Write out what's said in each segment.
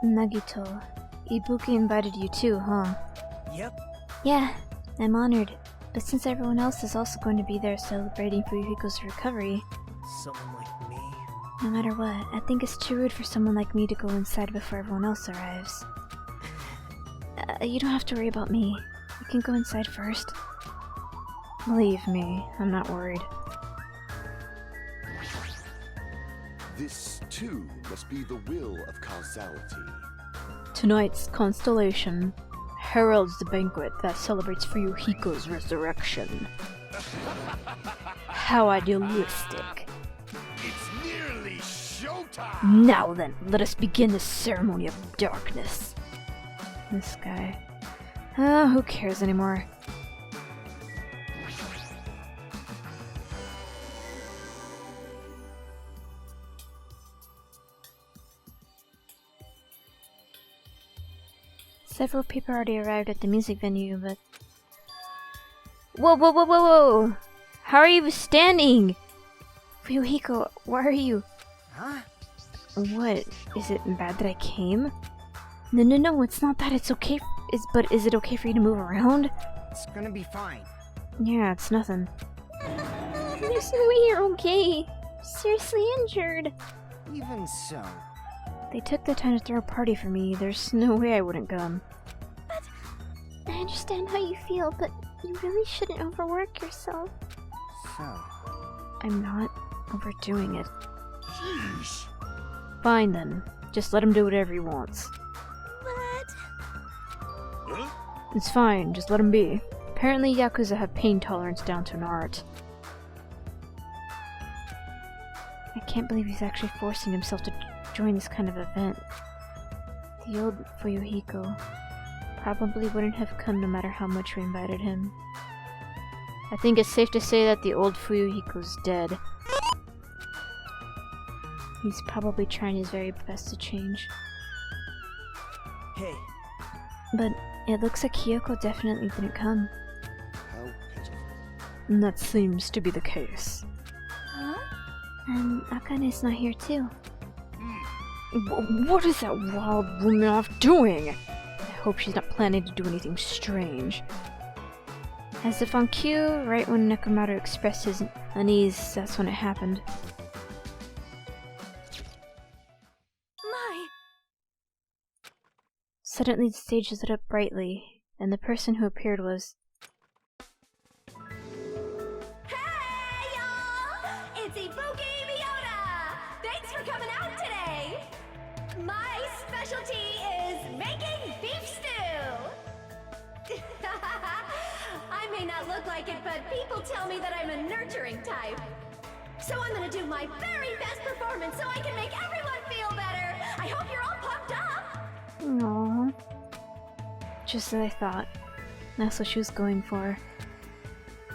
Nagito, Ibuki invited you too, huh? Yep. Yeah, I'm honored. But since everyone else is also going to be there celebrating Fuyuhiko's recovery... Someone like me? No matter what, I think it's too rude for someone like me to go inside before everyone else arrives. You don't have to worry about me. You can go inside first. Believe me, I'm not worried. This, too, must be the will of causality. Tonight's constellation heralds the banquet that celebrates Fuyuhiko's resurrection. How idealistic. It's nearly showtime! Now then, let us begin the ceremony of darkness. This guy. Who cares anymore? Several people already arrived at the music venue, but... Whoa, whoa, whoa, whoa, whoa! How are you standing? Fuyuhiko, why are you... Huh? What? Is it bad that I came? No, it's not that. It's okay. But is it okay for you to move around? It's gonna be fine. Yeah, it's nothing. There's no way you're okay. Seriously injured. Even so. They took the time to throw a party for me. There's no way I wouldn't come. But I understand how you feel, but you really shouldn't overwork yourself. So. I'm not overdoing it. Sheesh! Fine then. Just let him do whatever he wants. But... Huh? It's fine, just let him be. Apparently Yakuza have pain tolerance down to an art. I can't believe he's actually forcing himself to join this kind of event. The old Fuyuhiko probably wouldn't have come no matter how much we invited him. I think it's safe to say that the old Fuyuhiko's dead. He's probably trying his very best to change. Hey. But it looks like Hiyoko definitely didn't come. How pitiful. And that seems to be the case. Huh? And Akane's not here too. What is that wild woman off doing? I hope she's not planning to do anything strange. As if on cue, right when Nekomaru expressed his unease, that's when it happened. My... Suddenly the stage lit up brightly, and the person who appeared was... Hey, y'all! It's Ibuki Miyota! Thanks for coming out today! My specialty is making beef stew! I may not look like it, but people tell me that I'm a nurturing type. So I'm gonna do my very best performance so I can make everyone feel better! I hope you're all pumped up! Aww. Just as I thought. That's what she was going for.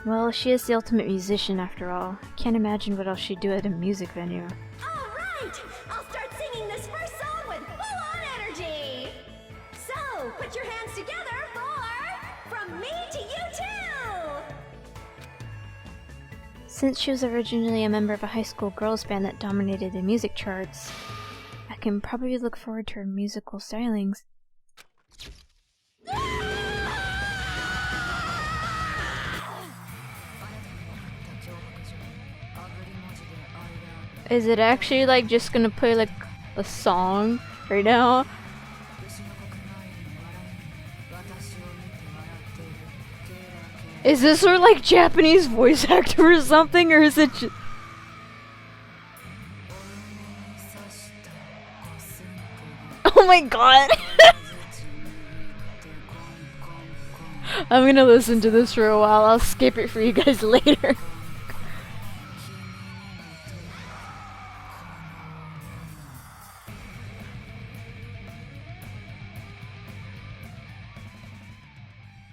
Well, she is the ultimate musician after all. I can't imagine what else she'd do at a music venue. Alright! I'll start singing this first song with full-on energy! So, put your hands together for... From me to you too! Since she was originally a member of a high school girls band that dominated the music charts, I can probably look forward to her musical stylings. Is it actually like just gonna play like a song right now? Is this her like Japanese voice actor or something, or is it just... Oh my god! I'm gonna listen to this for a while. I'll skip it for you guys later.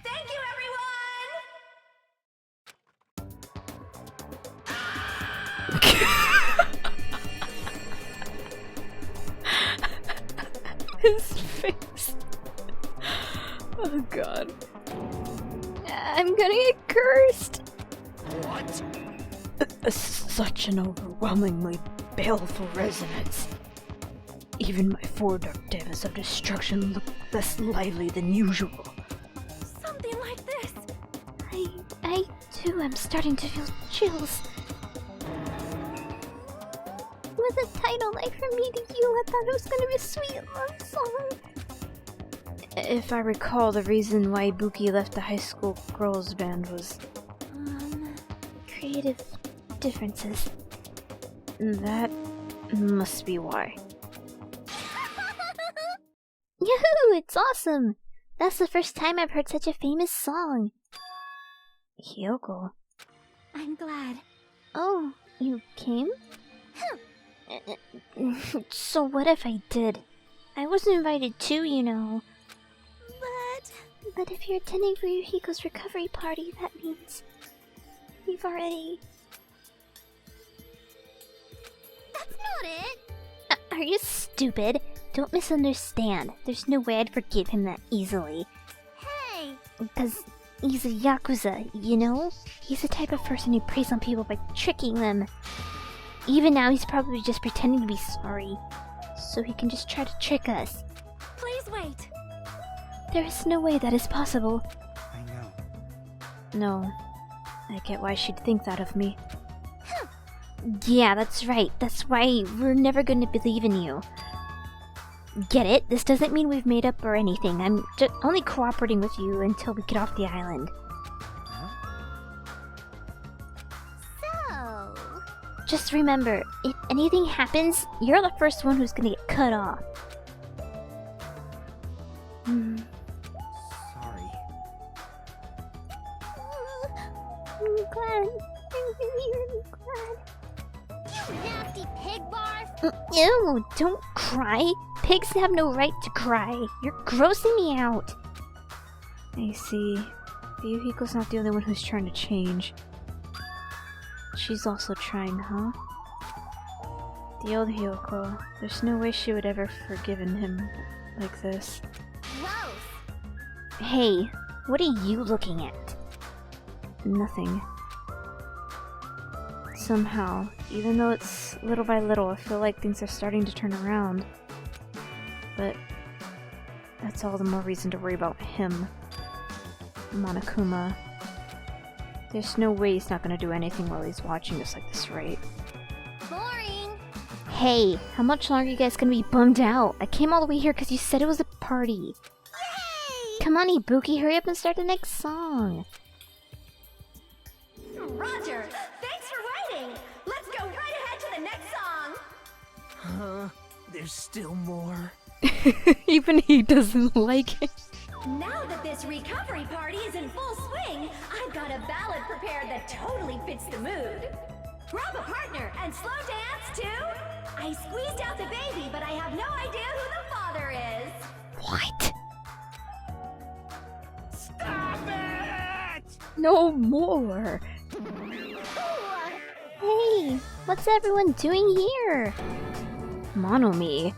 Thank you, everyone! His face. Oh god. I'm gonna get cursed. What? Such an overwhelmingly baleful resonance. Even my four dark devas of destruction look less lively than usual. Something like this. I too am starting to feel chills. With a title like From Me to You, I thought it was gonna be a sweet love song. If I recall, the reason why Ibuki left the high school girls band was... creative differences. That must be why. Yahoo! It's awesome! That's the first time I've heard such a famous song. Hyoko. I'm glad. Oh, you came? So what if I did? I wasn't invited too, you know. But if you're attending Fuyuhiko's recovery party, that means you've already... That's not it! Are you stupid? Don't misunderstand. There's no way I'd forgive him that easily. Hey! Because he's a Yakuza, you know? He's the type of person who preys on people by tricking them. Even now, he's probably just pretending to be sorry, so he can just try to trick us. Please wait! There is no way that is possible. I know. No. I get why she'd think that of me. Yeah, that's right. That's why we're never going to believe in you. Get it? This doesn't mean we've made up or anything. I'm just only cooperating with you until we get off the island. So... Just remember, if anything happens, you're the first one who's gonna get cut off. Sorry. I'm glad. I'm really glad. You nasty pig barf! Ew, don't cry. Pigs have no right to cry. You're grossing me out. I see. Fuyuhiko's not the only one who's trying to change. She's also trying, huh? The old Hyoko. There's no way she would ever forgiven him like this. Gross! Hey, what are you looking at? Nothing. Somehow, even though it's little by little, I feel like things are starting to turn around. But that's all the more reason to worry about him. Monokuma. There's no way he's not gonna do anything while he's watching us like this, right? Boring! Hey, how much longer are you guys gonna be bummed out? I came all the way here because you said it was a party. Yay! Come on, Ibuki, hurry up and start the next song. Roger! Thanks for waiting! Let's go right ahead to the next song! There's still more. Even he doesn't like it. Now that this recovery party is in full swing, I've got a ballad prepared that totally fits the mood. Grab a partner and slow dance too. I squeezed out the baby, but I have no idea who the father is. What? Stop it! No more. Hey, what's everyone doing here? Monomi.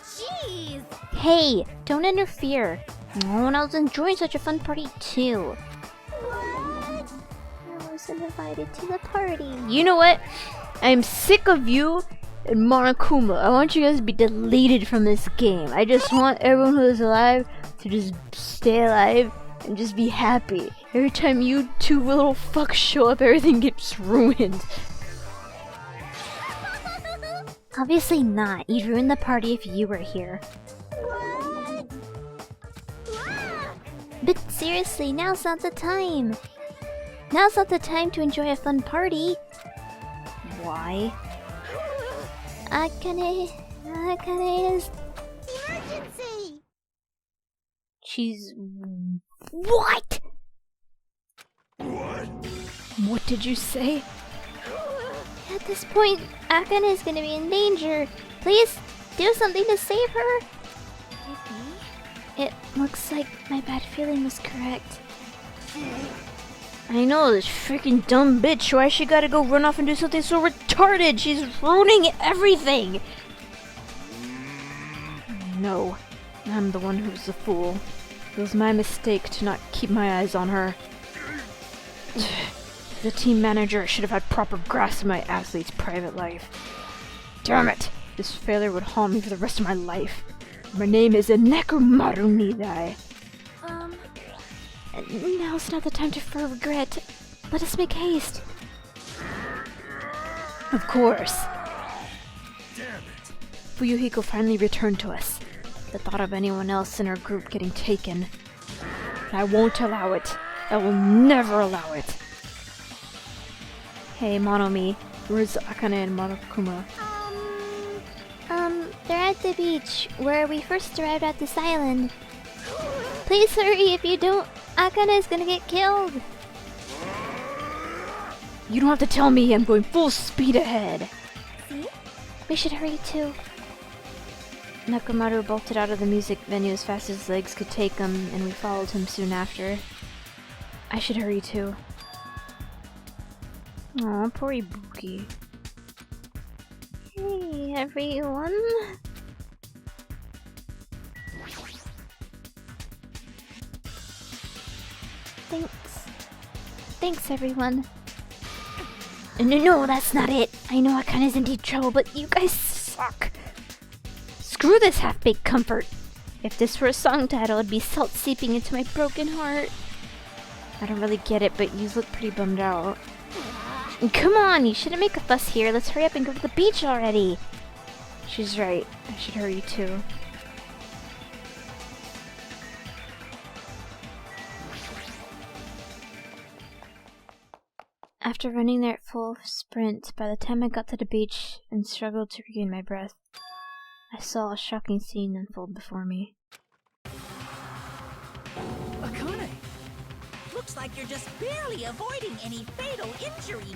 Jeez! Hey, don't interfere. No one else enjoying such a fun party too. What? I wasn't invited to the party. You know what? I'm sick of you and Monokuma. I want you guys to be deleted from this game. I just want everyone who is alive to just stay alive and just be happy. Every time you two little fucks show up, everything gets ruined. Obviously not. You'd ruin the party if you were here. What? Ah! But seriously, now's not the time. Now's not the time to enjoy a fun party. Why? Akane is... Emergency! She's... What? What? What did you say? At this point, Akane is gonna be in danger. Please, do something to save her. It looks like my bad feeling was correct. I know, this freaking dumb bitch. Why she gotta go run off and do something so retarded? She's ruining everything. No, I'm the one who's the fool. It was my mistake to not keep my eyes on her. The team manager should have had proper grasp of my athlete's private life. Damn it! This failure would haunt me for the rest of my life. My name is Nekomaru Nidai. Now's not the time to feel regret. Let us make haste. Of course. Damn it. Fuyuhiko finally returned to us. The thought of anyone else in our group getting taken. I won't allow it. I will never allow it. Hey, Monomi. Where's Akane and Monokuma? They're at the beach, where we first arrived at this island. Please hurry, if you don't, Akane is gonna get killed. You don't have to tell me, I'm going full speed ahead. See? We should hurry too. Nekomaru bolted out of the music venue as fast as his legs could take him, and we followed him soon after. I should hurry too. Aw, poor Ibuki. Hey, everyone. Thanks, everyone. No, that's not it. I know Akane's in deep trouble, but you guys suck. Screw this half-baked comfort. If this were a song title, it'd be salt seeping into my broken heart. I don't really get it, but you look pretty bummed out. Come on, you shouldn't make a fuss here. Let's hurry up and go to the beach already. She's right. I should hurry too. After running there at full sprint, by the time I got to the beach and struggled to regain my breath, I saw a shocking scene unfold before me. Akane! Looks like you're just barely avoiding any fatal injuries.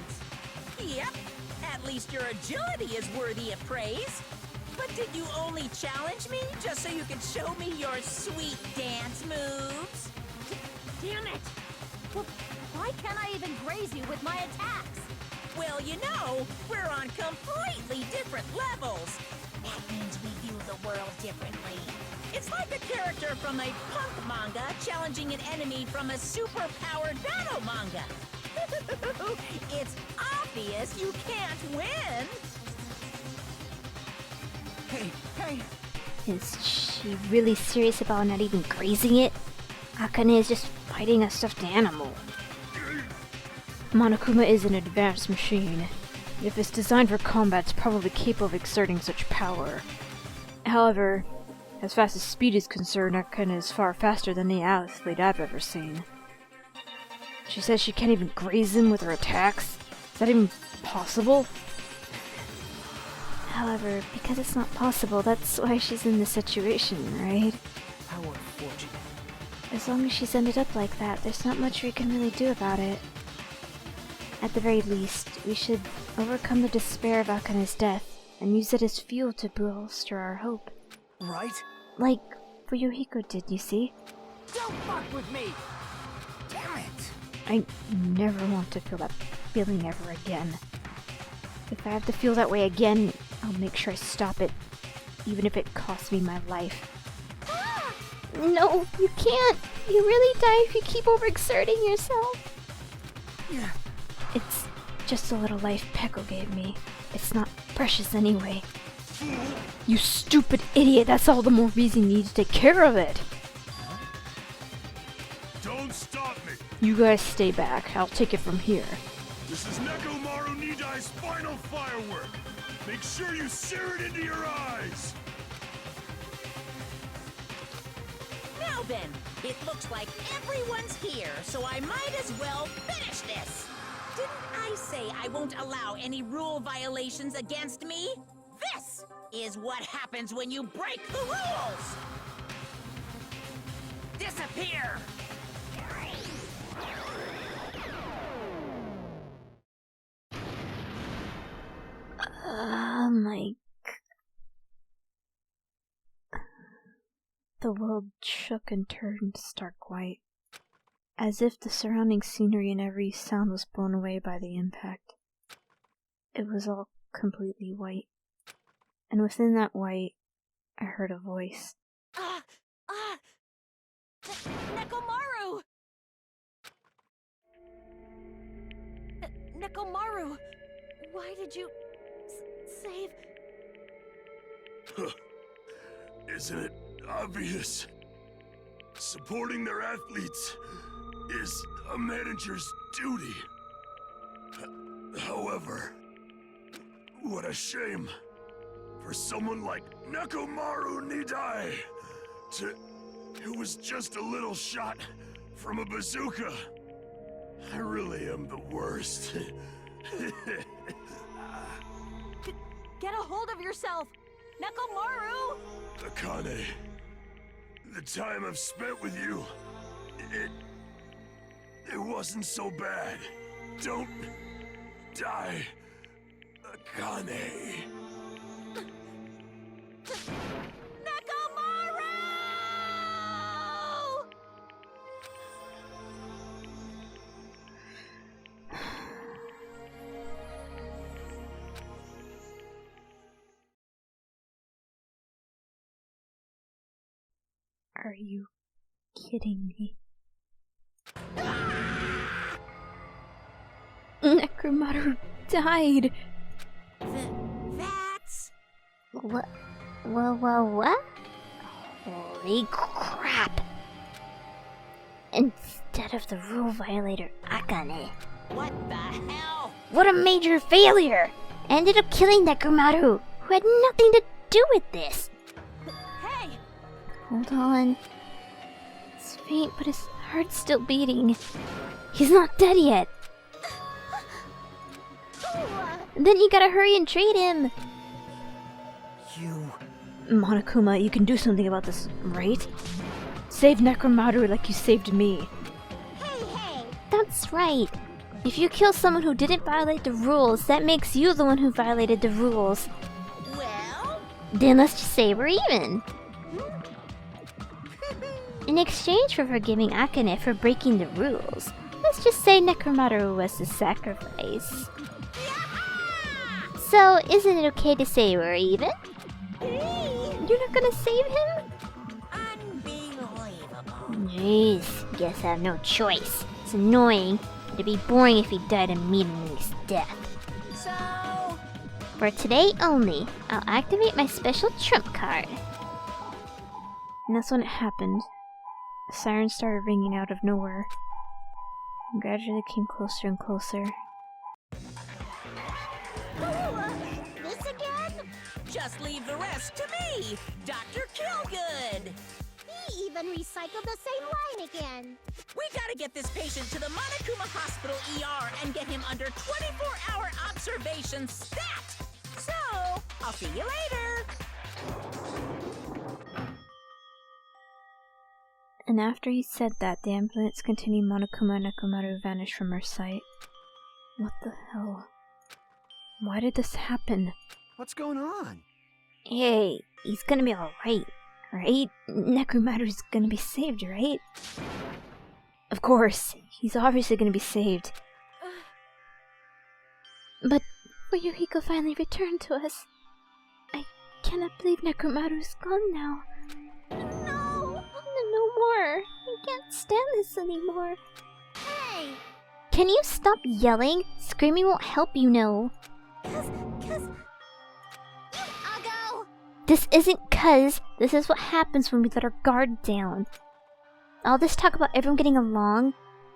Yep, at least your agility is worthy of praise. But did you only challenge me just so you could show me your sweet dance moves? Damn it! Well, why can't I even graze you with my attacks? Well, you know, we're on completely different levels. That means we view the world differently. It's like a character from a punk manga challenging an enemy from a super-powered battle manga. It's obvious you can't win. Hey. Is she really serious about not even grazing it? Akane is just fighting a stuffed animal. Monokuma is an advanced machine. If it's designed for combat, it's probably capable of exerting such power. However, as fast as speed is concerned, Akane is far faster than any athlete I've ever seen. She says she can't even graze him with her attacks? Is that even possible? However, because it's not possible, that's why she's in this situation, right? How unfortunate. As long as she's ended up like that, there's not much we can really do about it. At the very least, we should overcome the despair of Akane's death and use it as fuel to bolster our hope. Right? Like Fuyuhiko did, you see? Don't fuck with me! Damn it! I never want to feel that feeling ever again. If I have to feel that way again, I'll make sure I stop it, even if it costs me my life. No, you can't. You really die if you keep overexerting yourself. Yeah. It's just a little life Peko gave me. It's not precious anyway. You stupid idiot, that's all the more reason you need to take care of it. Don't stop me! You guys stay back, I'll take it from here. This is Nekomaru Nidai's final firework! Make sure you sear it into your eyes! Now then, it looks like everyone's here, so I might as well finish this. Didn't I say I won't allow any rule violations against me? This is what happens when you break the rules! Disappear! The world shook and turned stark white, as if the surrounding scenery and every sound was blown away by the impact. It was all completely white, and within that white, I heard a voice. Nekomaru! Nekomaru! Why did you save Isn't it obvious? Supporting their athletes is a manager's duty. However, what a shame for someone like Nekomaru Nidai who was just a little shot from a bazooka. I really am the worst. Get a hold of yourself! Nekomaru! Akane, the time I've spent with you, it wasn't so bad. Don't die, Akane. Nekomaru! Are you kidding me? Nekomaru died! That's... What? What? Holy crap! Instead of the rule violator Akane. What the hell? What a major failure! I ended up killing Nekomaru, who had nothing to do with this. Hey! Hold on. It's faint, but his heart's still beating. He's not dead yet. Then you gotta hurry and treat him. You... Monokuma, you can do something about this, right? Save Nekomaru like you saved me. Hey! That's right. If you kill someone who didn't violate the rules, that makes you the one who violated the rules. Well... Then let's just say we're even. In exchange for forgiving Akane for breaking the rules, let's just say Nekomaru was the sacrifice. So, isn't it okay to say we're even? You're not gonna save him? Unbelievable. Jeez, guess I have no choice. It's annoying. It'd be boring if he died a meaningless death. So... For today only, I'll activate my special trump card. And that's when it happened. The siren started ringing out of nowhere, and gradually came closer and closer. This again? Just leave the rest to me, Dr. Killgood. He even recycled the same line again. We gotta get this patient to the Monokuma Hospital ER and get him under 24-hour observation stat. So, I'll see you later. And after he said that, the ambulance containing Monokuma and Nekomaru vanished from our sight. What the hell? Why did this happen? What's going on? Hey, he's gonna be alright, right? Nekomaru's gonna be saved, right? Of course, he's obviously gonna be saved. But Fuyuhiko finally returned to us. I cannot believe Nekomaru's gone now. No more. I can't stand this anymore. Hey! Can you stop yelling? Screaming won't help, you know. Cause... I'll go! This isn't cuz. This is what happens when we let our guard down. All this talk about everyone getting along,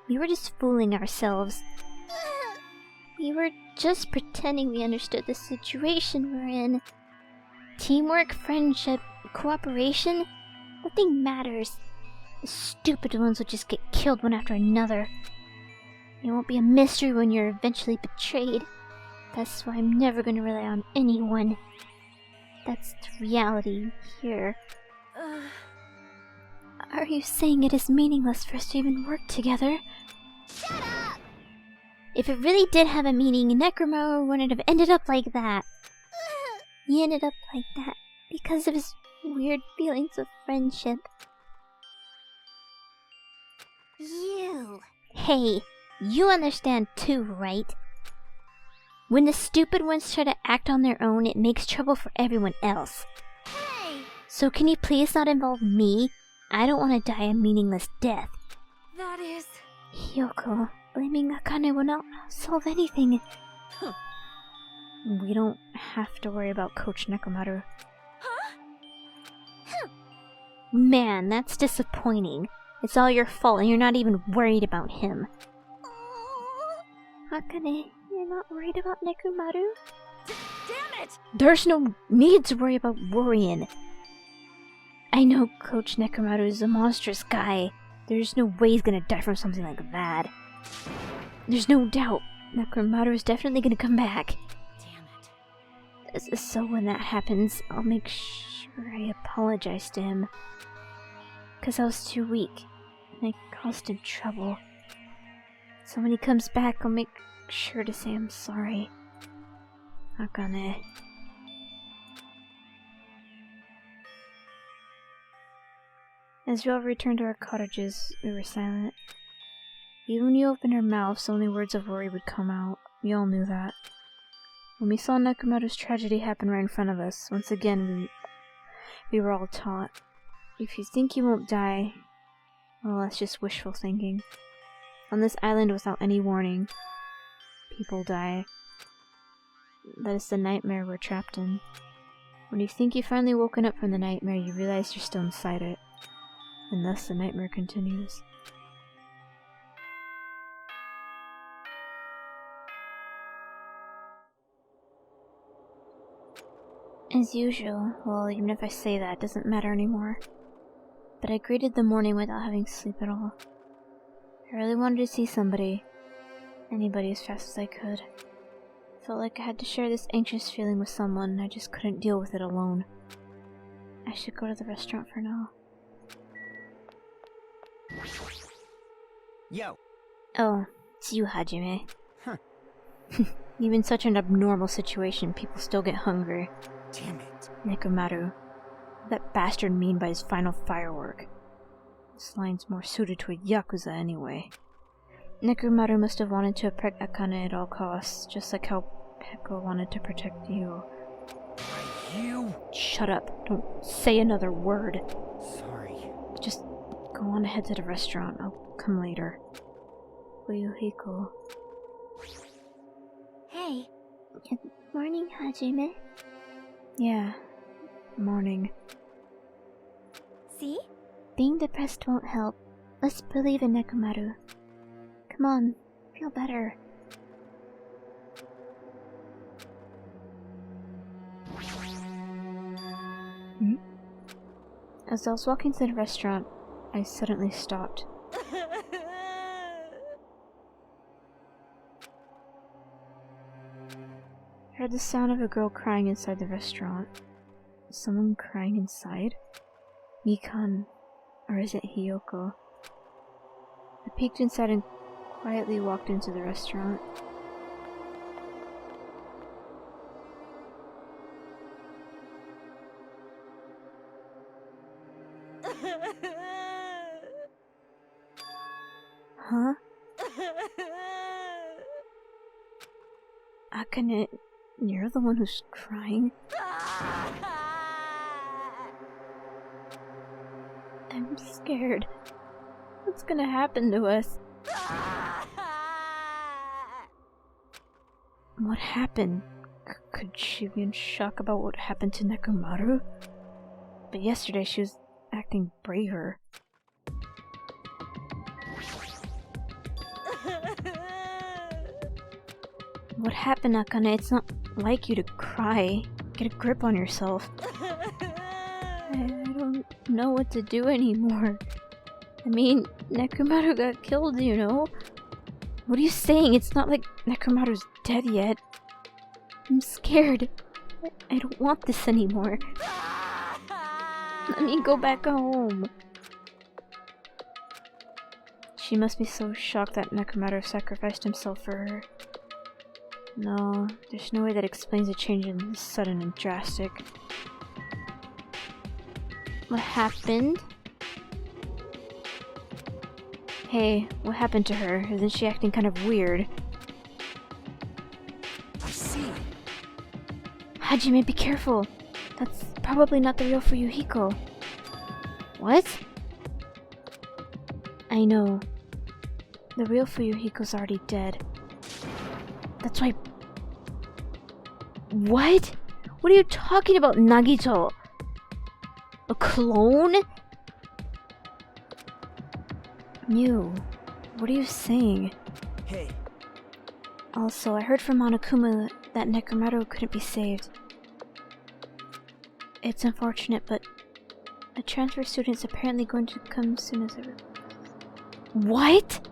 we were just fooling ourselves. We were just pretending we understood the situation we're in. Teamwork, friendship, cooperation, nothing matters. The stupid ones will just get killed one after another. It won't be a mystery when you're eventually betrayed. That's why I'm never gonna rely on anyone. That's the reality here. Are you saying it is meaningless for us to even work together? Shut up! If it really did have a meaning, Nekomaru wouldn't have ended up like that. He ended up like that because of his weird feelings of friendship. You... Hey, you understand too, right? When the stupid ones try to act on their own, it makes trouble for everyone else. Hey! So can you please not involve me? I don't want to die a meaningless death. That is... Hiyoko, blaming Akane will not solve anything. We don't have to worry about Coach Nekomaru. Huh? Man, that's disappointing. It's all your fault and you're not even worried about him. Akane, you're not worried about Nekomaru? Damn it! There's no need to worry about worrying. I know Coach Nekomaru is a monstrous guy. There's no way he's gonna die from something like that. There's no doubt Nekomaru is definitely gonna come back. Damn it. So when that happens, I'll make sure I apologize to him. 'Cause I was too weak, and I caused him trouble. So when he comes back, I'll make sure to say I'm sorry. Akane. As we all returned to our cottages, we were silent. Even when you opened our mouths, only words of worry would come out. We all knew that. When we saw Nekomaru's tragedy happen right in front of us, once again we were all taught. If you think you won't die, well, that's just wishful thinking. On this island without any warning, people die. That is the nightmare we're trapped in. When you think you've finally woken up from the nightmare, you realize you're still inside it. And thus the nightmare continues. As usual, well, even if I say that, it doesn't matter anymore. But I greeted the morning without having sleep at all. I really wanted to see somebody. Anybody as fast as I could. Felt like I had to share this anxious feeling with someone, and I just couldn't deal with it alone. I should go to the restaurant for now. Yo. Oh, it's you, Hajime. Huh. Even in such an abnormal situation, people still get hungry. Damn it. Nekomaru. What that bastard mean by his final firework? This line's more suited to a Yakuza anyway. Nekomaru must have wanted to protect Akane at all costs, just like how Peko wanted to protect you. You? Shut up. Don't say another word. Sorry. Just go on ahead to the restaurant. I'll come later. Fuyuhiko. Hey. Good morning, Hajime. Yeah, morning. See? Being depressed won't help. Let's believe in Nekomaru. Come on, feel better. As I was walking to the restaurant, I suddenly stopped. I heard the sound of a girl crying inside the restaurant. Someone crying inside? Mikan. Or is it Hiyoko? I peeked inside and quietly walked into the restaurant. Huh? Akane, you're the one who's crying? I'm scared. What's gonna happen to us? What happened? Could she be in shock about what happened to Nekomaru? But yesterday she was acting braver. What happened, Akane? It's not like you to cry. Get a grip on yourself. I don't know what to do anymore. I mean, Nekomaru got killed, you know? What are you saying? It's not like Nekomaru's dead yet. I'm scared. I don't want this anymore. Let me go back home. She must be so shocked that Nekomaru sacrificed himself for her. No, there's no way that explains a change in this sudden and drastic. What happened? Hey, what happened to her? Isn't she acting kind of weird? I see. Hajime, be careful! That's probably not the real Fuyuhiko. What? I know. The real Fuyuhiko's already dead. That's why... What? What are you talking about, Nagito? A clone? You, what are you saying? Hey, Also, I heard from Monokuma that Nekomaru couldn't be saved. It's unfortunate, but a transfer student's apparently going to come soon as ever. What?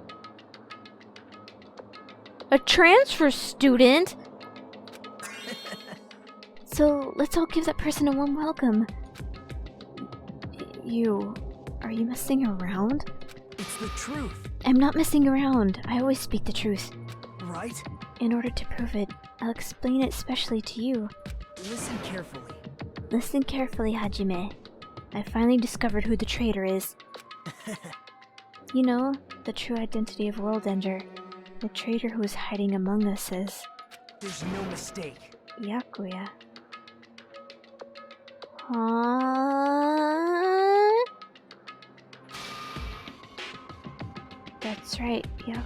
A transfer student? So, let's all give that person a warm welcome. Are you messing around? it's the truth, I'm not messing around. I always speak the truth. right? In order to prove it, I'll explain it specially to you. Listen carefully. Listen carefully, Hajime. I finally discovered who the traitor is. You know, the true identity of World Ender. The traitor who is hiding among us is There's no mistake. Yakuya. Huh? That's right, Yakuya.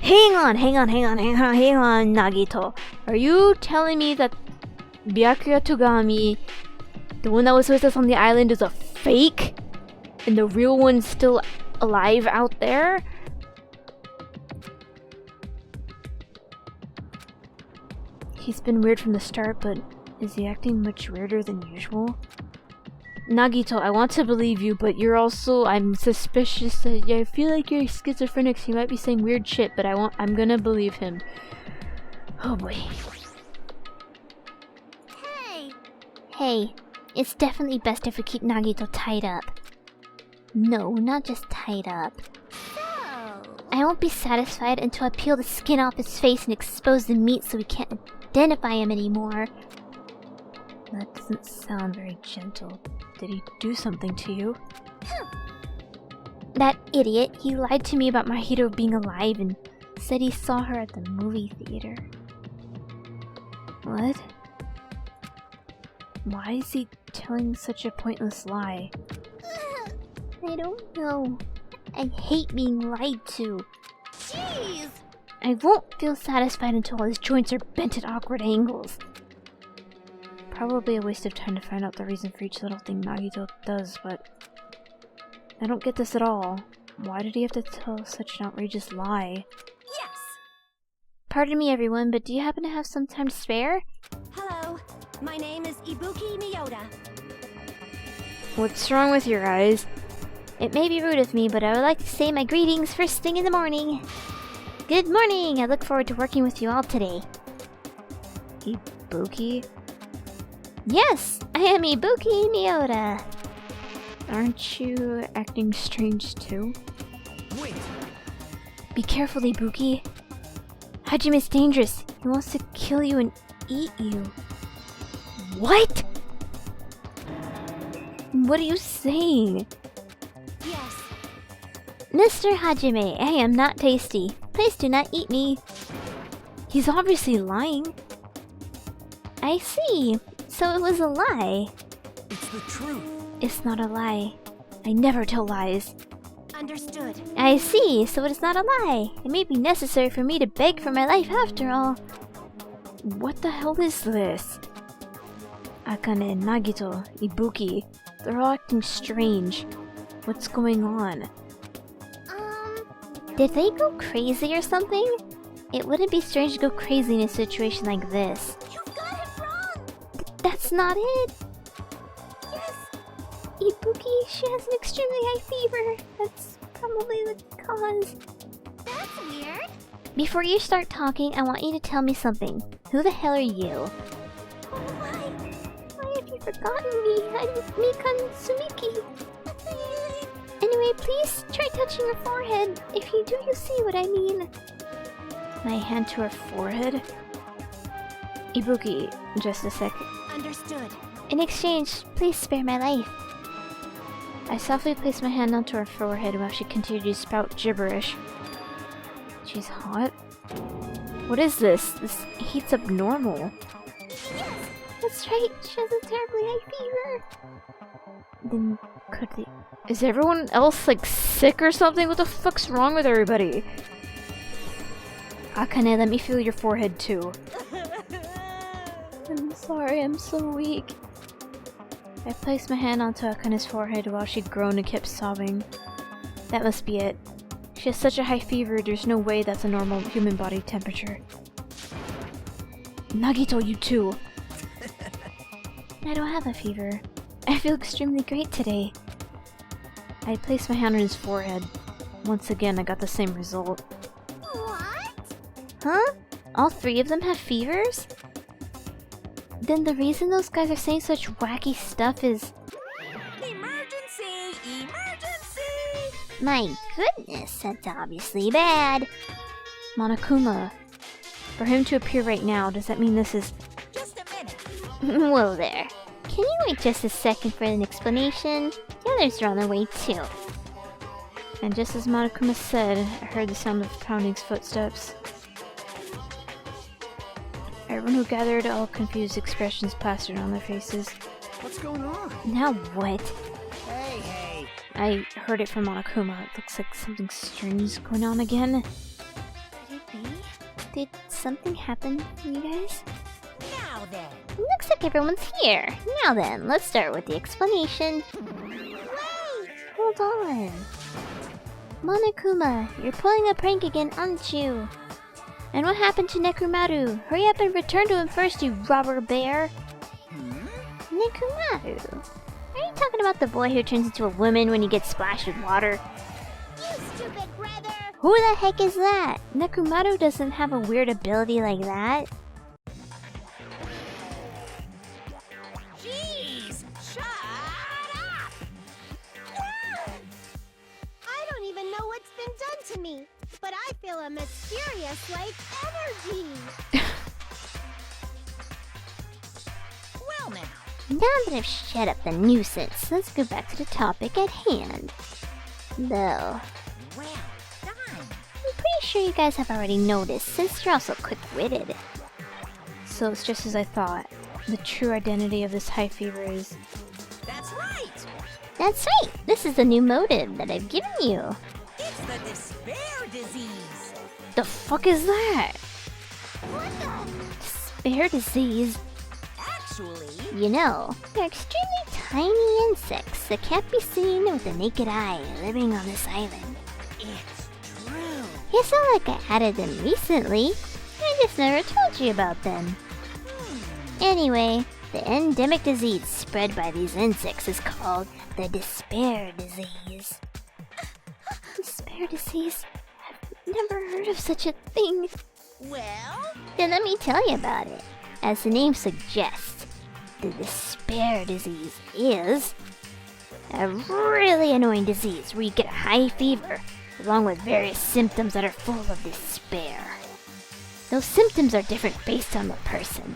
Hang on, Nagito. Are you telling me that Byakuya Togami, the one that was with us on the island, is a fake? And the real one's still alive out there? He's been weird from the start, but is he acting much weirder than usual? Nagito, I want to believe you, but I'm suspicious that I feel like you're schizophrenic, so you might be saying weird shit, but I'm gonna believe him. Oh boy. Hey, it's definitely best if we keep Nagito tied up. No, not just tied up. I won't be satisfied until I peel the skin off his face and expose the meat so we can't identify him anymore. That doesn't sound very gentle. Did he do something to you? That idiot, he lied to me about Mahito being alive and said he saw her at the movie theater. What? Why is he telling such a pointless lie? I don't know. I hate being lied to. Jeez! I won't feel satisfied until all his joints are bent at awkward angles. Probably a waste of time to find out the reason for each little thing Nagito does, but I don't get this at all. Why did he have to tell such an outrageous lie? Yes! Pardon me, everyone, but do you happen to have some time to spare? Hello, my name is Ibuki Miyota. What's wrong with your eyes? It may be rude of me, but I would like to say my greetings first thing in the morning. Good morning! I look forward to working with you all today. Ibuki? Yes, I am Ibuki Miyota. Aren't you acting strange too? Wait, Be careful, Ibuki. Hajime's dangerous. He wants to kill you and eat you. What? What are you saying? Yes. Mr. Hajime, I am not tasty. Please do not eat me. He's obviously lying. I see. So it was a lie. it's the truth. It's not a lie. I never tell lies. Understood. I see. So it is not a lie. It may be necessary for me to beg for my life after all. What the hell is this? Akane, Nagito, Ibuki, they're all acting strange. What's going on? Did they go crazy or something? It wouldn't be strange to go crazy in a situation like this. You've got it wrong! That's not it. Yes! Ibuki, she has an extremely high fever. That's probably the cause. That's weird. Before you start talking, I want you to tell me something. Who the hell are you? Oh my! Why have you forgotten me? I'm Mikan Sumiki. Anyway, please try touching her forehead. If you do, you see what I mean. My hand to her forehead? Ibuki, just a sec. Understood. In exchange, please spare my life. I softly placed my hand onto her forehead while she continued to spout gibberish. She's hot? What is this? This heat's abnormal. That's right, she has a terribly high fever. Then could they... Is everyone else like sick or something? What the fuck's wrong with everybody? Akane, let me feel your forehead too. I'm sorry, I'm so weak. I placed my hand onto Akane's forehead while she groaned and kept sobbing. That must be it. She has such a high fever, there's no way that's a normal human body temperature. Nagito, you too! I don't have a fever. I feel extremely great today. I placed my hand on his forehead. Once again, I got the same result. What? Huh? All three of them have fevers? Then the reason those guys are saying such wacky stuff is... Emergency! Emergency! My goodness, that's obviously bad. Monokuma. For him to appear right now, does that mean this is... Just a minute. Whoa there. Can you wait just a second for an explanation? The others are on their way too. And just as Monokuma said, I heard the sound of pounding footsteps. Everyone who gathered, all confused expressions plastered on their faces. What's going on? Now what? Hey, hey. I heard it from Monokuma. It looks like something strange is going on again. Could it be? Did something happen, you guys? Now then. Looks like everyone's here. Now then, let's start with the explanation. Wait! Hold on. Monokuma, you're pulling a prank again, aren't you? And what happened to Nekomaru? Hurry up and return to him first, you robber bear! Nekomaru? Are you talking about the boy who turns into a woman when he gets splashed with water? You stupid brother! Who the heck is that? Nekomaru doesn't have a weird ability like that. Jeez! Shut up! I don't even know what's been done to me, but I feel a mysterious, like, energy. Well now. Now that I've shut up the nuisance, let's go back to the topic at hand. Though, Well done. I'm pretty sure you guys have already noticed, since you're also quick-witted. So it's just as I thought. The true identity of this high fever is... That's right. That's right! This is the new motive that I've given you. It's the despair disease. The fuck is that? Despair disease. Actually, You know, they're extremely tiny insects that can't be seen with the naked eye living on this island. it's true. It's not like I added them recently. I just never told you about them. Anyway, the endemic disease spread by these insects is called the despair disease. Despair disease? I've never heard of such a thing. Well, Then let me tell you about it. As the name suggests, the despair disease is a really annoying disease where you get a high fever, along with various symptoms that are full of despair. Those symptoms are different based on the person.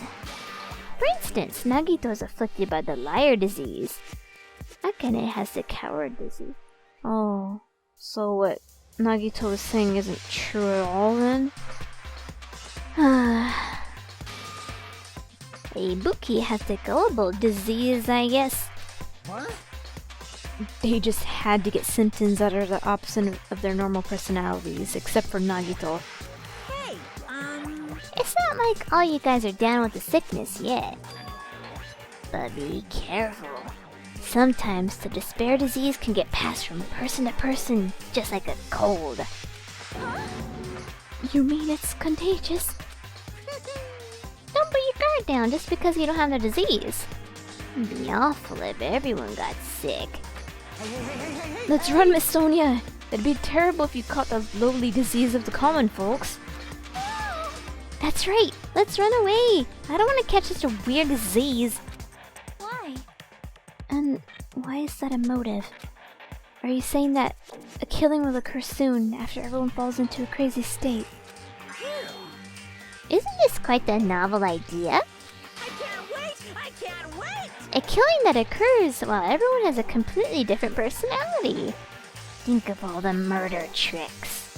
For instance, Nagito is afflicted by the liar disease. Akane has the coward disease. Oh, so what Nagito was saying isn't true at all then? Ibuki has the gullible disease, I guess. What? They just had to get symptoms that are the opposite of their normal personalities, except for Nagito. hey, It's not like all you guys are down with the sickness yet. But be careful. Sometimes the despair disease can get passed from person to person, just like a cold. You mean it's contagious? Don't put your guard down just because you don't have the disease. It'd be awful if everyone got sick. Let's run, Miss Sonia! It'd be terrible if you caught the lowly disease of the common folks. That's right, let's run away. I don't want to catch such a weird disease. Why? And why is that a motive? Are you saying that a killing will occur soon after everyone falls into a crazy state? Isn't this quite the novel idea? I can't wait! I can't wait! A killing that occurs while everyone has a completely different personality. Think of all the murder tricks.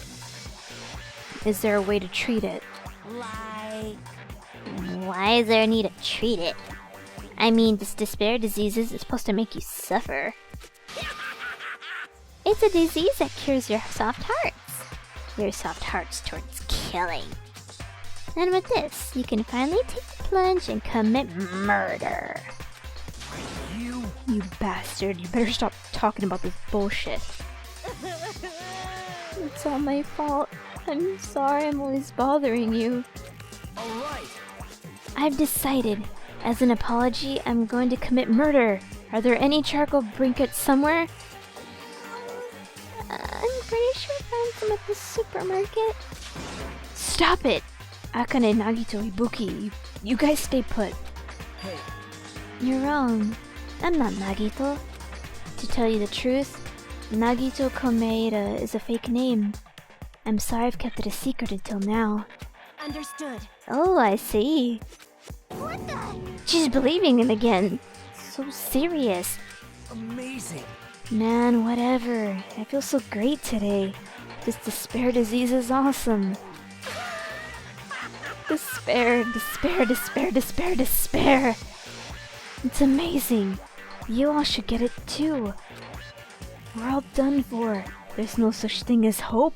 Is there a way to treat it? Like, Why is there a need to treat it? I mean, this despair disease is supposed to make you suffer. It's a disease that cures your soft hearts. Your soft hearts towards killing. And with this, you can finally take the plunge and commit murder. You? You bastard, you better stop talking about this bullshit. It's all my fault. I'm sorry I'm always bothering you. Alright. I've decided. As an apology, I'm going to commit murder. Are there any charcoal briquettes somewhere? I'm pretty sure I found some at the supermarket. Stop it! Akane, Nagito, Ibuki, you guys stay put. Hey, You're wrong. I'm not Nagito. To tell you the truth, Nagito Komeida is a fake name. I'm sorry I've kept it a secret until now. Understood. Oh, I see. What the? She's believing him again. So serious. amazing. Man, whatever. I feel so great today. This despair disease is awesome. Despair, despair, despair, despair, despair. It's amazing. You all should get it too. We're all done for. There's no such thing as hope.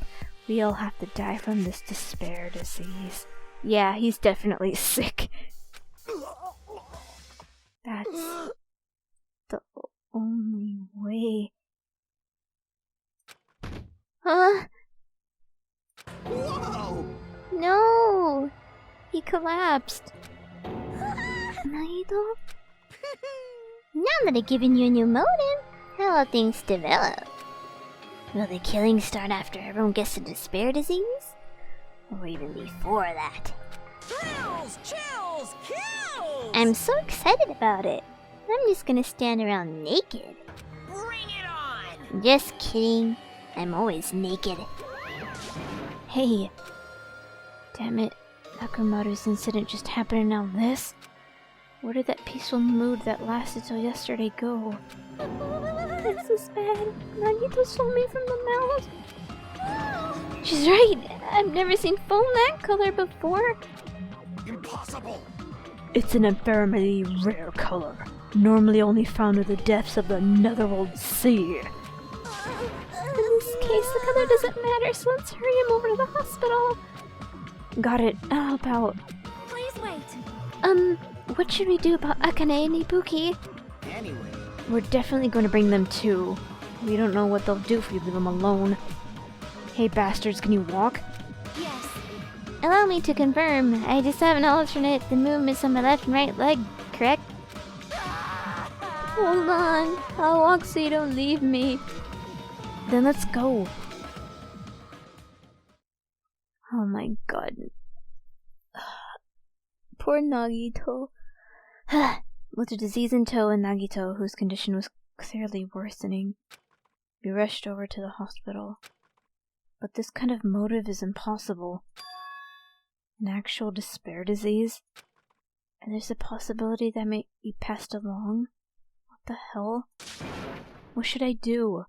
We all have to die from this despair disease. Yeah, he's definitely sick. That's the only way. Huh? Whoa! No! He collapsed. Nagito? Now that I've given you a new motive, how will things develop? Will the killing start after everyone gets the despair disease? Or even before that? Thrills, chills, kills! I'm so excited about it. I'm just gonna stand around naked. Bring it on! Just kidding. I'm always naked. Hey. Damn it. Nekomaru's incident just happened and now this? Where did that peaceful mood that lasted till yesterday go? This is bad. Nagito stole me from the mouth. She's right! I've never seen foam that color before! Impossible! It's an infernally rare color, normally only found in the depths of the netherworld sea. In this case, the color doesn't matter, so let's hurry him over to the hospital. Got it, I'll help out. Please wait. What should we do about Akane and Ibuki? Anyway, We're definitely going to bring them too. We don't know what they'll do if we leave them alone. Hey bastards, can you walk? Yes. Allow me to confirm. I just have an alternate. The movements on my left and right leg, correct? Hold on, I'll walk so you don't leave me. Then let's go. Oh my god. Poor Nagito. With the disease in tow and Nagito, whose condition was clearly worsening, we rushed over to the hospital. But this kind of motive is impossible. An actual despair disease? And there's a possibility that may be passed along? What the hell? What should I do?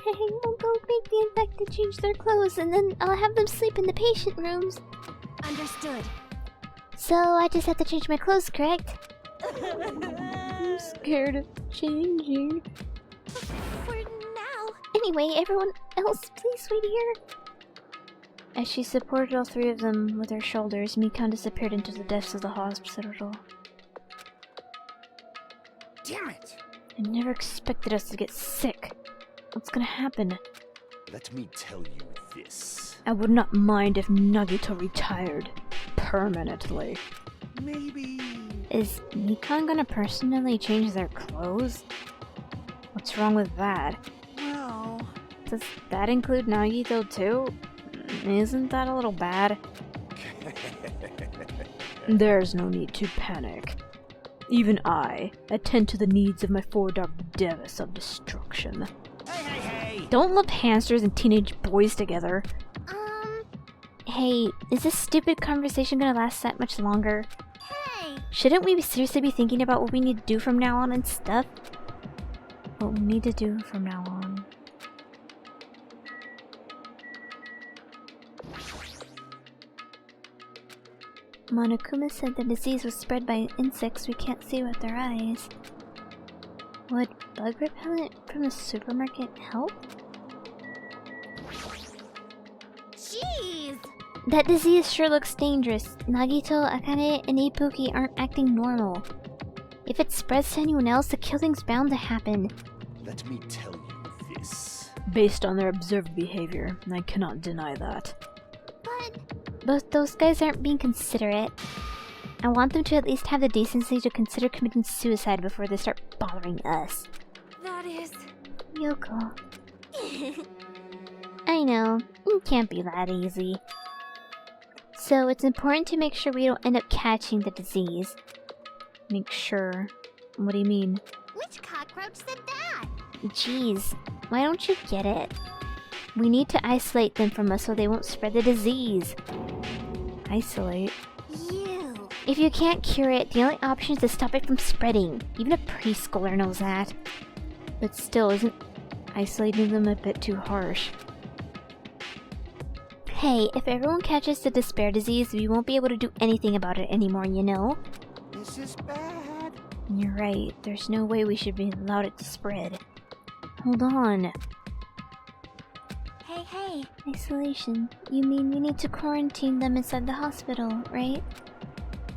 Hey, I'll go make the infected change their clothes, and then I'll have them sleep in the patient rooms. Understood. So I just have to change my clothes, correct? I'm scared of changing. For now. Anyway, everyone else, please wait here. As she supported all three of them with her shoulders, Mikan disappeared into the depths of the hospital. damn it! I never expected us to get sick. What's gonna happen? Let me tell you this. I would not mind if Nagito retired. Permanently. Maybe... Is Mikan gonna personally change their clothes? What's wrong with that? Well... Does that include Nagito too? Isn't that a little bad? There's no need to panic. Even I attend to the needs of my four dark devas of destruction. Hey! Don't lump hamsters and teenage boys together. Hey, is this stupid conversation gonna last that much longer? Hey! Shouldn't we seriously be thinking about what we need to do from now on and stuff? What we need to do from now on. Monokuma said the disease was spread by insects we can't see with our eyes. Would bug repellent from the supermarket help? Jeez! That disease sure looks dangerous. Nagito, Akane, and Ibuki aren't acting normal. If it spreads to anyone else, the killing's bound to happen. Let me tell you this. Based on their observed behavior, I cannot deny that. But those guys aren't being considerate. I want them to at least have the decency to consider committing suicide before they start bothering us. That is... Yoko. I know, it can't be that easy. So it's important to make sure we don't end up catching the disease. Make sure? What do you mean? Which cockroach said that? Jeez, why don't you get it? We need to isolate them from us so they won't spread the disease. Isolate? You. If you can't cure it, the only option is to stop it from spreading. Even a preschooler knows that. But still, isn't isolating them a bit too harsh? Hey, if everyone catches the despair disease, we won't be able to do anything about it anymore, you know? This is bad. You're right, there's no way we should be allowed it to spread. Hold on. Hey. Isolation. You mean we need to quarantine them inside the hospital, right?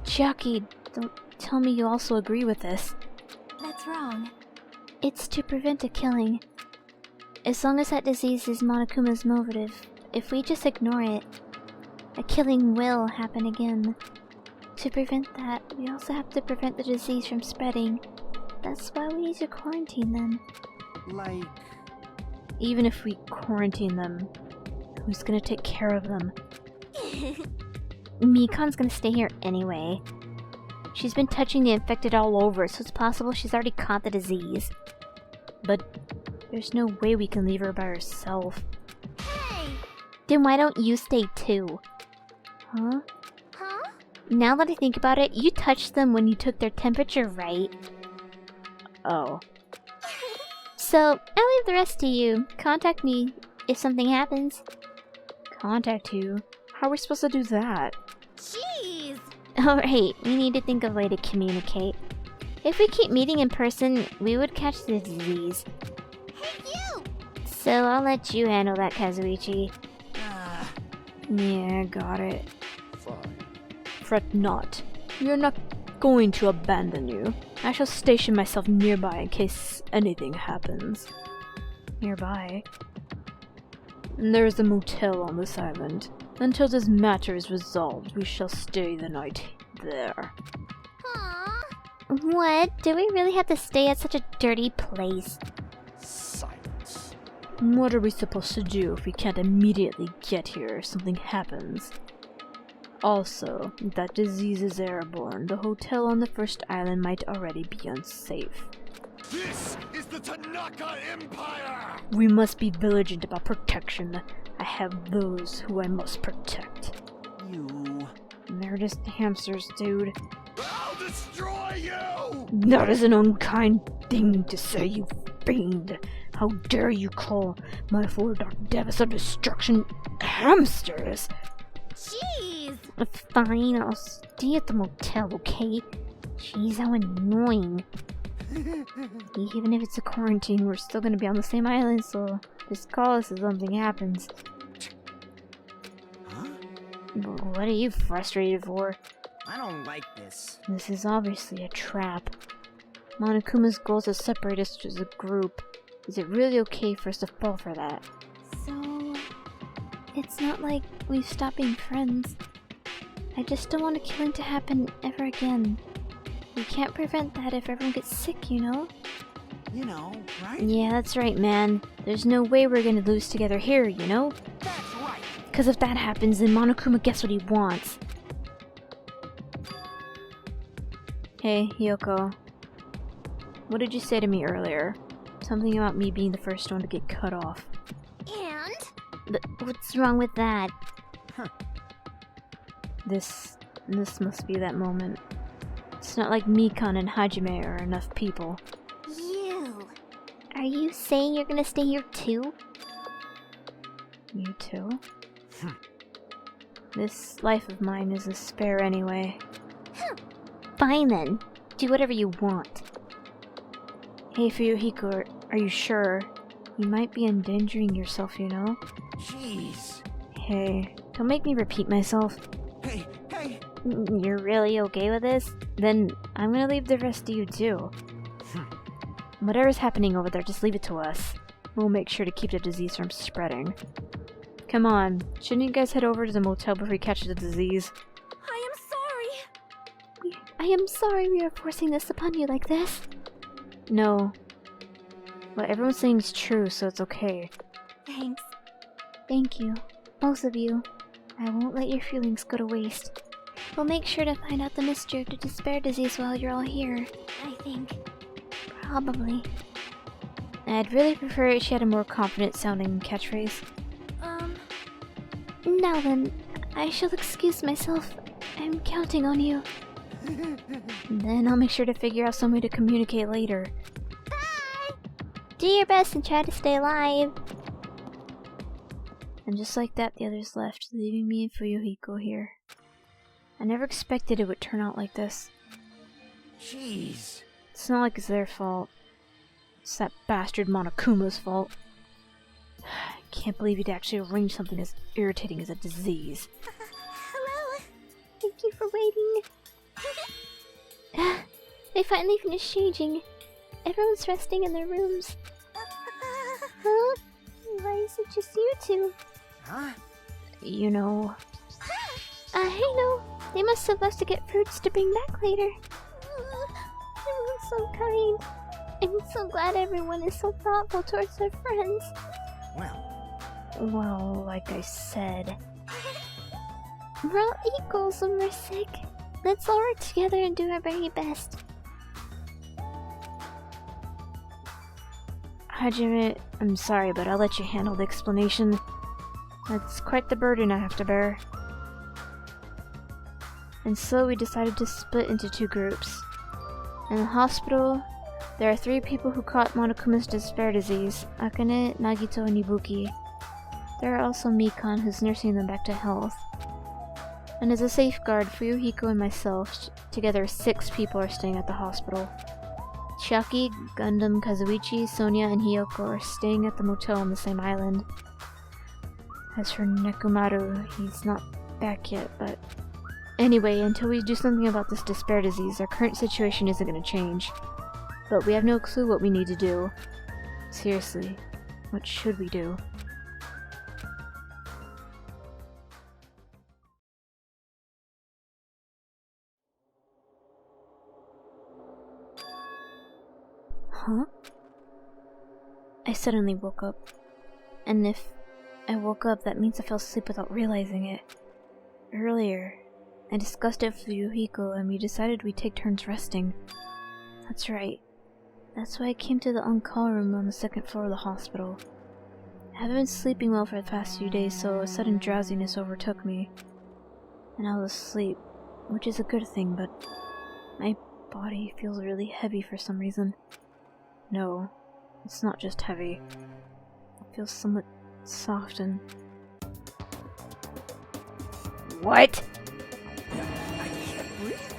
Chiaki, don't tell me you also agree with this. That's wrong. It's to prevent a killing. As long as that disease is Monokuma's motive, if we just ignore it, a killing will happen again. To prevent that, we also have to prevent the disease from spreading. That's why we need to quarantine them. Like... Even if we quarantine them, who's gonna take care of them? Mikan's gonna stay here anyway. She's been touching the infected all over, so it's possible she's already caught the disease. But there's no way we can leave her by herself. Hey! Then why don't you stay too? Huh? Huh? Now that I think about it, you touched them when you took their temperature, right? Oh. So, I'll leave the rest to you. Contact me if something happens. Contact you? How are we supposed to do that? Jeez! Alright, we need to think of a way to communicate. If we keep meeting in person, we would catch the disease. Hey, you! So I'll let you handle that, Kazuichi. Yeah, got it. Fine. Fret not. We are not going to abandon you. I shall station myself nearby in case anything happens. Nearby? There is a motel on this island. Until this matter is resolved, we shall stay the night there. Aww. What? Do we really have to stay at such a dirty place? Silence. What are we supposed to do if we can't immediately get here if something happens? Also, if that disease is airborne, the hotel on the first island might already be unsafe. This is the Tanaka Empire! We must be vigilant about protection. I have those who I must protect. You... They're just hamsters, dude. I'll destroy you! That is an unkind thing to say, you fiend. How dare you call my four dark devils of destruction hamsters? Jeez! Fine, I'll stay at the motel, okay? Jeez, how annoying. Even if it's a quarantine, we're still gonna be on the same island, so just call us if something happens. Huh? What are you frustrated for? I don't like this. This is obviously a trap. Monokuma's goal is to separate us as a group. Is it really okay for us to fall for that? So... it's not like we've stopped being friends. I just don't want a killing to happen ever again. We can't prevent that if everyone gets sick, you know? You know, right? Yeah, that's right, man. There's no way we're gonna lose together here, you know? That's right. Because if that happens, then Monokuma gets what he wants. Hey, Yoko. What did you say to me earlier? Something about me being the first one to get cut off. And? But what's wrong with that? This must be that moment. It's not like Mikan and Hajime are enough people. You. Are you saying you're gonna stay here too? You too? This life of mine is a spare anyway. Fine then. Do whatever you want. Hey Fuyuhiko, are you sure? You might be endangering yourself, you know? Jeez. Hey, Don't make me repeat myself. Hey, hey! You're really okay with this? Then I'm gonna leave the rest to you too. Whatever's happening over there, just leave it to us. We'll make sure to keep the disease from spreading. Come on, shouldn't you guys head over to the motel before you catch the disease? I am sorry. I am sorry we are forcing this upon you like this. No. What everyone's saying is true, so it's okay. Thanks. Thank you, both of you. I won't let your feelings go to waste. We'll make sure to find out the mystery of the despair disease while you're all here. I think. Probably. I'd really prefer if she had a more confident sounding catchphrase. Now then, I shall excuse myself. I'm counting on you. Then I'll make sure to figure out some way to communicate later. Bye! Do your best and try to stay alive. And just like that, the others left, leaving me and Fuyuhiko here. I never expected it would turn out like this. Jeez. It's not like it's their fault. It's that bastard Monokuma's fault. I can't believe he'd actually arrange something as irritating as a disease. Hello. Thank you for waiting. They finally finished changing. Everyone's resting in their rooms. Huh? Why is it just you two? Huh? You know... I know. They must have left to get fruits to bring back later. Everyone's so kind. I'm so glad everyone is so thoughtful towards their friends. Well, like I said... We're all equals when we're sick. Let's all work together and do our very best. Hajime, I'm sorry, but I'll let you handle the explanation. That's quite the burden I have to bear. And so we decided to split into two groups. In the hospital, there are 3 people who caught Monokuma's despair disease: Akane, Nagito, and Ibuki. There are also Mikan, who's nursing them back to health. And as a safeguard, Fuyuhiko and myself, together 6 people, are staying at the hospital. Chiaki, Gundam, Kazuichi, Sonia, and Hiyoko are staying at the motel on the same island. As for Nekomaru, he's not back yet, but... Anyway, until we do something about this despair disease, our current situation isn't going to change. But we have no clue what we need to do. Seriously, what should we do? Huh? I suddenly woke up. And if I woke up, that means I fell asleep without realizing it. Earlier, I discussed it with Fuyuhiko and we decided we'd take turns resting. That's right. That's why I came to the on-call room on the 2nd floor of the hospital. I haven't been sleeping well for the past few days, so a sudden drowsiness overtook me. And I was asleep, which is a good thing, but my body feels really heavy for some reason. No, it's not just heavy. It feels somewhat soft and... What? I can't breathe.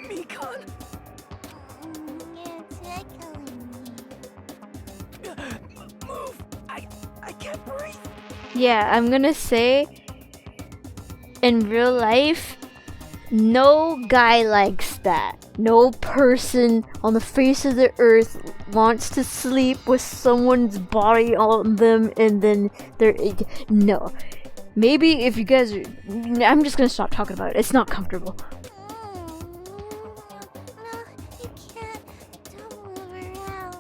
Mikan! It's echoing me. Move! I can't breathe! Yeah, I'm gonna say, in real life, no guy likes that. No person on the face of the earth wants to sleep with someone's body on them and then they're... No. Maybe if you guys are... I'm just gonna stop talking about it. It's not comfortable. No, you can't. Don't move around.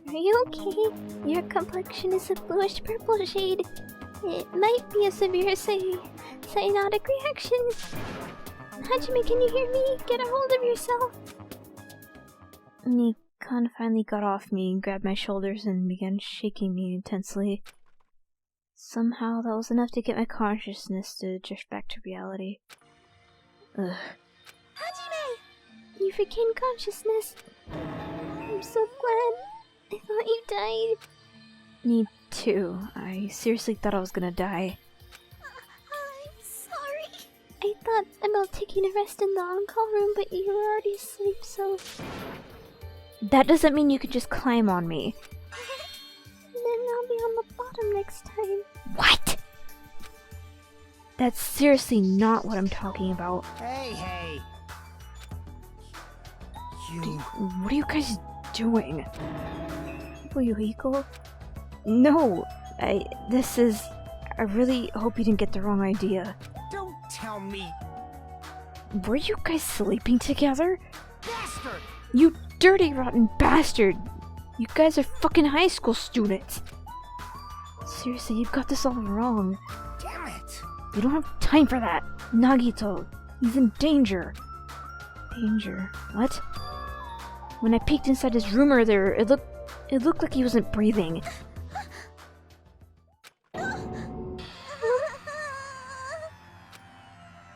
Are you okay? Your complexion is a bluish purple shade. It might be a severe cyanotic reaction. Hajime, can you hear me? Get a hold of yourself. Mikan finally got off me and grabbed my shoulders and began shaking me intensely. Somehow that was enough to get my consciousness to drift back to reality. Ugh. Hajime! You regained consciousness. I'm so glad. I thought you died. Me too. I seriously thought I was gonna die. I thought about taking a rest in the on-call room, but you were already asleep, so... That doesn't mean you could just climb on me. Then I'll be on the bottom next time. What? That's seriously not what I'm talking about. Hey. What are you guys doing? Fuyuhiko? No! I really hope you didn't get the wrong idea. Don't tell me, Were you guys sleeping together? bastard! You dirty rotten bastard! You guys are fucking high school students! Seriously, you've got this all wrong. Damn it! You don't have time for that! Nagito! He's in danger! Danger? What? When I peeked inside his room earlier, it looked like he wasn't breathing.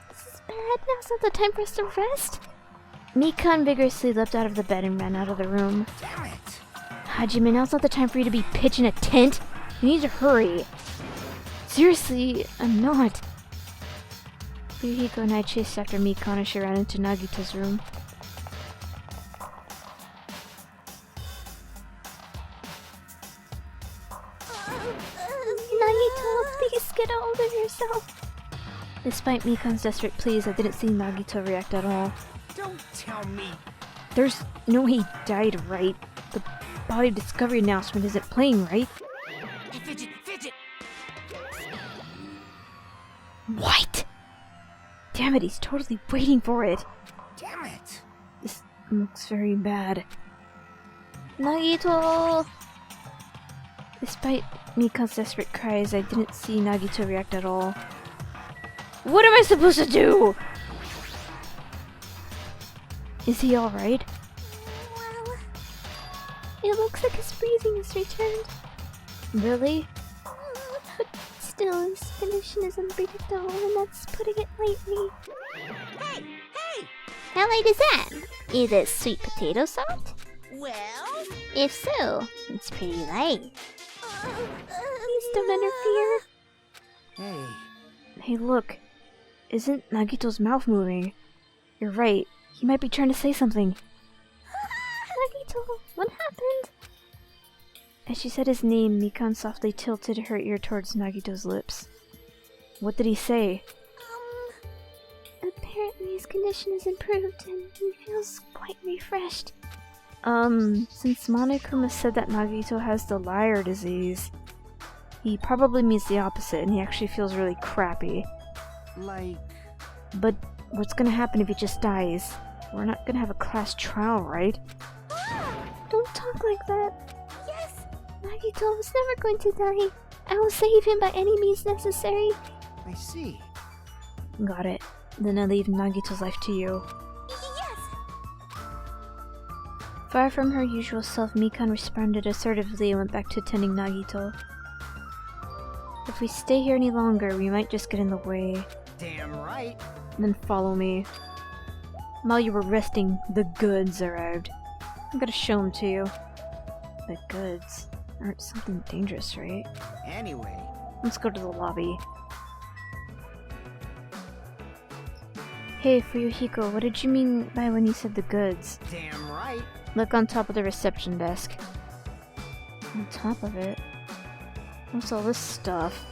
This is bad. Now's not the time for us to rest. Mikan vigorously leapt out of the bed and ran out of the room. Damn it! Hajime, now's not the time for you to be pitching a tent. You need to hurry. Seriously, I'm not. Fuyuhiko and I chased after Mikan as she ran into Nagito's room. Nagito, please get a hold of yourself. Despite Mikan's desperate pleas, I didn't see Nagito react at all. Don't tell me. There's no way he died, right? The body discovery announcement isn't playing, right? Hey, fidget! What? Damn it, he's totally waiting for it. Damn it! This looks very bad. Nagito! Despite Mikan's desperate cries, I didn't see Nagito react at all. What am I supposed to do? Is he alright? Well, it looks like his breathing has returned. Really? But still, his condition is unpredictable, and that's putting it lightly. Hey! How late is that? Is it sweet potato salt? Well, If so, it's pretty late. Please don't interfere. Hey, Hey, look. Isn't Nagito's mouth moving? You're right. He might be trying to say something. Nagito, what happened? As she said his name, Mikan softly tilted her ear towards Nagito's lips. What did he say? Apparently his condition is improved and he feels quite refreshed. Since Monokuma said that Nagito has the liar disease, he probably means the opposite and he actually feels really crappy. like... But what's gonna happen if he just dies? We're not gonna have a class trial, right? Don't talk like that. Yes, Nagito was never going to die. I will save him by any means necessary. I see. Got it. Then I leave Nagito's life to you. Yes! Far from her usual self, Mikan responded assertively and went back to tending Nagito. If we stay here any longer, we might just get in the way. Damn right. Then follow me. While you were resting, the goods arrived. I'm gonna show them to you. The goods aren't something dangerous, right? Anyway, Let's go to the lobby. Hey, Fuyuhiko, what did you mean by when you said the goods? damn right. Look on top of the reception desk. On top of it? What's all this stuff?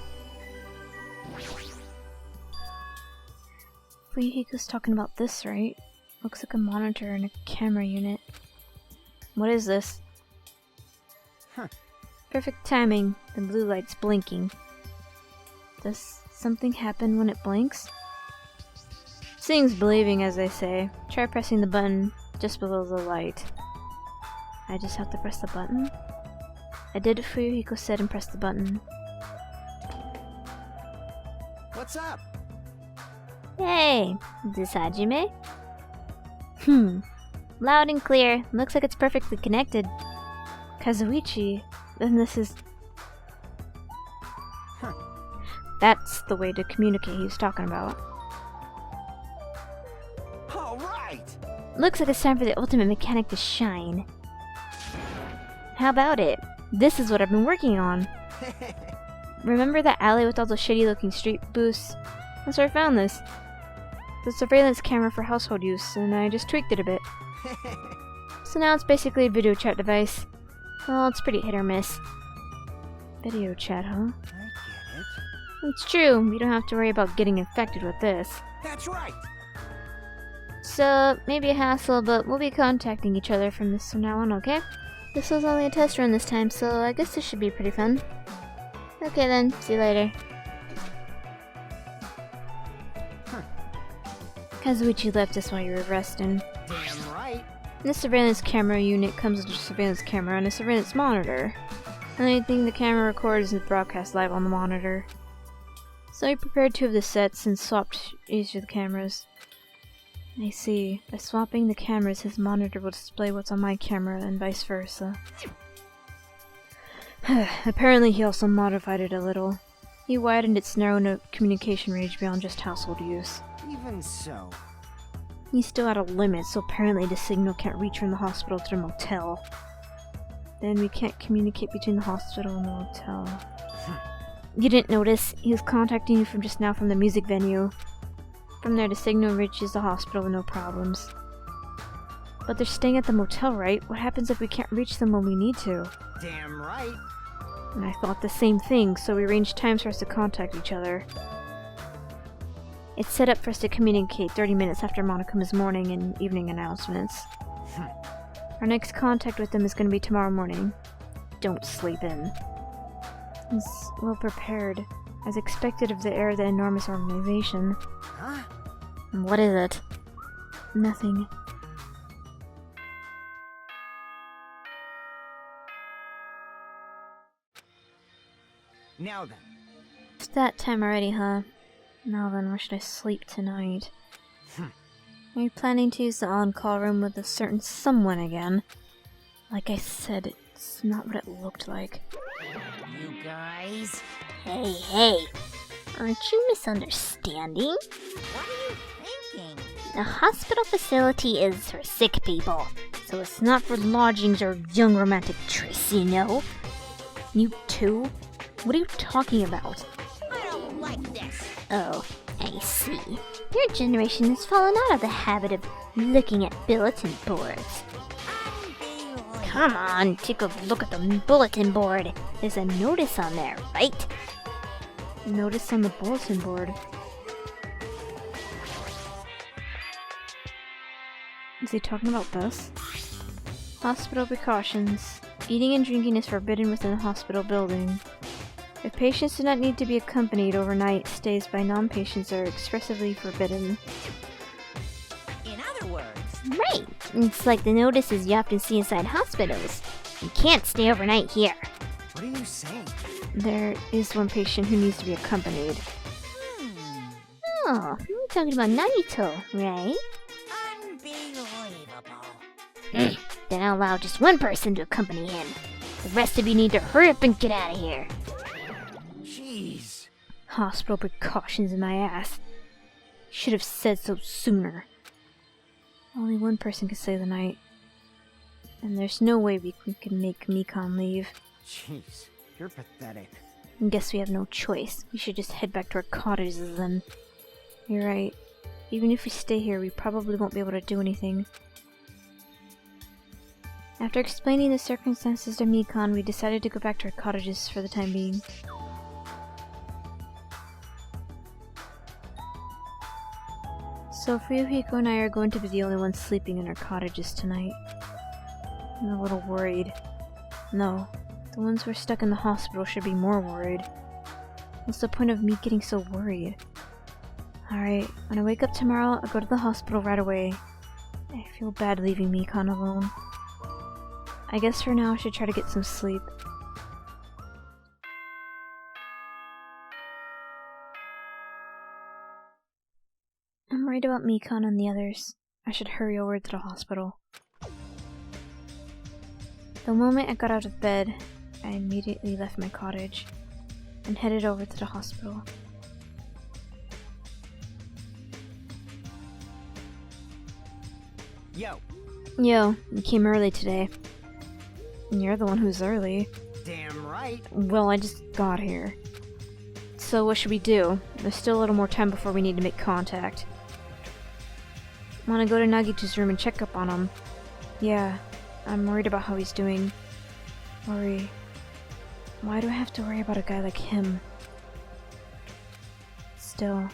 Fuyuhiko's talking about this, right? Looks like a monitor and a camera unit. What is this? Huh. Perfect timing. The blue light's blinking. Does something happen when it blinks? Seeing's believing, as they say. Try pressing the button just below the light. I just have to press the button? I did what Fuyuhiko said and pressed the button. What's up? Hey, is this Hajime? Loud and clear. Looks like it's perfectly connected. Kazuichi? Then this is... Huh. That's the way to communicate he was talking about. All right. Looks like it's time for the ultimate mechanic to shine. How about it? This is what I've been working on. Remember that alley with all those shady looking street booths? That's where I found this. the surveillance camera for household use, and I just tweaked it a bit. So now it's basically a video chat device. Well, it's pretty hit or miss. Video chat, huh? I get it. It's true, we don't have to worry about getting infected with this. That's right. So, maybe a hassle, but we'll be contacting each other from this from now on, okay? This was only a test run this time, so I guess this should be pretty fun. Okay then, see you later. Kazuichi left us while you were resting. Damn right. This surveillance camera unit comes with a surveillance camera and a surveillance monitor. Anything the camera records is broadcast live on the monitor. So I prepared 2 of the sets and swapped each of the cameras. I see. By swapping the cameras, his monitor will display what's on my camera and vice versa. Apparently he also modified it a little. He widened its narrow communication range beyond just household use. Even so. He's still out of limit, so apparently the signal can't reach from the hospital to the motel. Then we can't communicate between the hospital and the motel. You didn't notice? He was contacting you from just now from the music venue. From there, the signal reaches the hospital with no problems. But they're staying at the motel, right? What happens if we can't reach them when we need to? Damn right. And I thought the same thing, so we arranged times for us to contact each other. It's set up for us to communicate 30 minutes after Monokuma's morning and evening announcements. Our next contact with them is going to be tomorrow morning. Don't sleep in. He's well prepared, as expected of the heir of the enormous organization. Huh? What is it? Nothing. Now then. It's that time already, huh? Now then, where should I sleep tonight? Are you planning to use the on-call room with a certain someone again? Like I said, it's not what it looked like. You guys? Hey, aren't you misunderstanding? What are you thinking? The hospital facility is for sick people, so it's not for lodgings or young romantic trysts, you know? You too? What are you talking about? I don't like this. Oh, I see. Your generation has fallen out of the habit of looking at bulletin boards. Come on, take a look at the bulletin board. There's a notice on there, right? Notice on the bulletin board. Is he talking about this? Hospital precautions. Eating and drinking is forbidden within the hospital building. If patients do not need to be accompanied overnight, stays by non-patients are expressly forbidden. In other words, Right. It's like the notices you often see inside hospitals. You can't stay overnight here. What are you saying? There is one patient who needs to be accompanied. Oh, you're talking about Nagito, right? unbelievable. Then I'll allow just one person to accompany him. The rest of you need to hurry up and get out of here. Jeez. Hospital precautions in my ass. Should have said so sooner. Only one person can stay the night. And there's no way we can make Mikan leave. Jeez. You're pathetic. I guess we have no choice. We should just head back to our cottages then. You're right. Even if we stay here, we probably won't be able to do anything. After explaining the circumstances to Mikan, we decided to go back to our cottages for the time being. So Fuyuhiko and I are going to be the only ones sleeping in our cottages tonight. I'm a little worried. No, the ones who are stuck in the hospital should be more worried. What's the point of me getting so worried? Alright, when I wake up tomorrow, I'll go to the hospital right away. I feel bad leaving Mikan alone. I guess for now I should try to get some sleep. I'm worried about Mikan and the others. I should hurry over to the hospital. The moment I got out of bed, I immediately left my cottage and headed over to the hospital. Yo. Yo, you came early today. And you're the one who's early. Damn right. Well, I just got here. So what should we do? There's still a little more time before we need to make contact. Wanna go to Nagito's room and check up on him. Yeah, I'm worried about how he's doing. Worry. Why do I have to worry about a guy like him? Still,